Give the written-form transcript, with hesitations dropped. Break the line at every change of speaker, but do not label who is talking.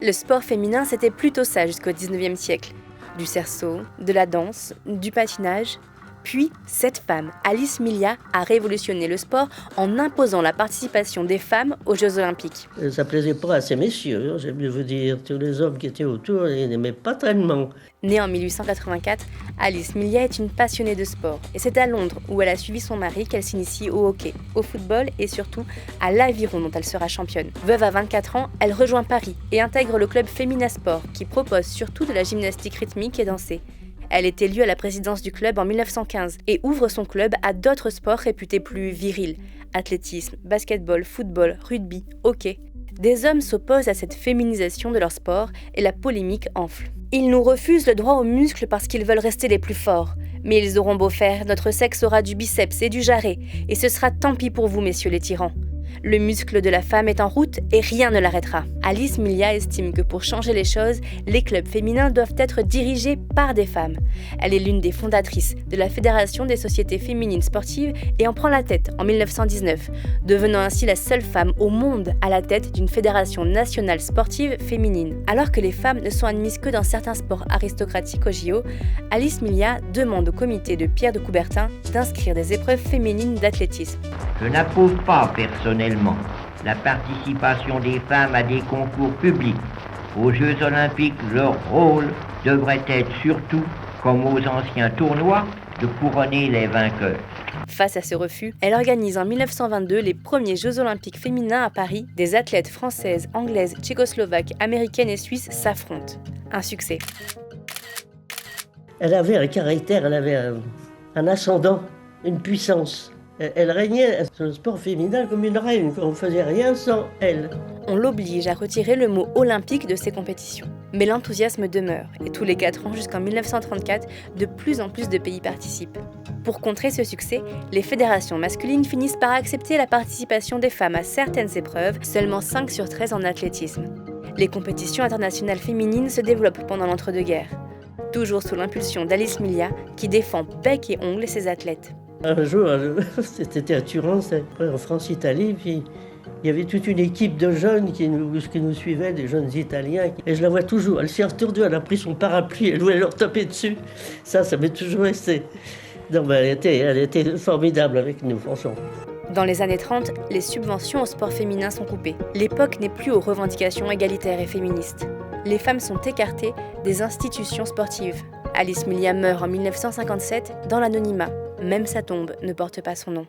Le sport féminin, c'était plutôt ça jusqu'au 19e siècle. Du cerceau, de la danse, du patinage. Puis, cette femme, Alice Millat, a révolutionné le sport en imposant la participation des femmes aux Jeux Olympiques.
Ça plaisait pas à ces messieurs, j'aime bien vous dire. Tous les hommes qui étaient autour, ils n'aimaient pas tellement.
Née en 1884, Alice Millat est une passionnée de sport. Et c'est à Londres, où elle a suivi son mari, qu'elle s'initie au hockey, au football et surtout à l'aviron dont elle sera championne. Veuve à 24 ans, elle rejoint Paris et intègre le club Femina Sport, qui propose surtout de la gymnastique rythmique et dansée. Elle est élue à la présidence du club en 1915 et ouvre son club à d'autres sports réputés plus virils. Athlétisme, basketball, football, rugby, hockey. Des hommes s'opposent à cette féminisation de leur sport et la polémique enfle. Ils nous refusent le droit aux muscles parce qu'ils veulent rester les plus forts. Mais ils auront beau faire, notre sexe aura du biceps et du jarret. Et ce sera tant pis pour vous, messieurs les tyrans. Le muscle de la femme est en route et rien ne l'arrêtera. Alice Millat estime que pour changer les choses, les clubs féminins doivent être dirigés par des femmes. Elle est l'une des fondatrices de la Fédération des sociétés féminines sportives et en prend la tête en 1919, devenant ainsi la seule femme au monde à la tête d'une fédération nationale sportive féminine. Alors que les femmes ne sont admises que dans certains sports aristocratiques au JO, Alice Millat demande au comité de Pierre de Coubertin d'inscrire des épreuves féminines d'athlétisme.
Je n'approuve pas personnellement la participation des femmes à des concours publics. Aux Jeux Olympiques, leur rôle devrait être surtout, comme aux anciens tournois, de couronner les vainqueurs.
Face à ce refus, elle organise en 1922 les premiers Jeux Olympiques féminins à Paris. Des athlètes françaises, anglaises, tchécoslovaques, américaines et suisses s'affrontent. Un succès.
Elle avait un caractère, elle avait un ascendant, une puissance. Elle régnait sur le sport féminin comme une reine, on ne faisait rien sans elle.
On l'oblige à retirer le mot olympique de ses compétitions. Mais l'enthousiasme demeure, et tous les 4 ans jusqu'en 1934, de plus en plus de pays participent. Pour contrer ce succès, les fédérations masculines finissent par accepter la participation des femmes à certaines épreuves, seulement 5 sur 13 en athlétisme. Les compétitions internationales féminines se développent pendant l'entre-deux-guerres, toujours sous l'impulsion d'Alice Millat, qui défend bec et ongles ses athlètes.
Un jour, c'était à Turin, après en France-Italie, puis il y avait toute une équipe de jeunes qui nous suivaient, des jeunes Italiens. Et je la vois toujours, elle s'est retournée, elle a pris son parapluie, elle voulait leur taper dessus. Ça m'est toujours resté. Non, mais elle était formidable avec nous, franchement.
Dans les années 30, les subventions au sport féminin sont coupées. L'époque n'est plus aux revendications égalitaires et féministes. Les femmes sont écartées des institutions sportives. Alice Millat meurt en 1957 dans l'anonymat. Même sa tombe ne porte pas son nom.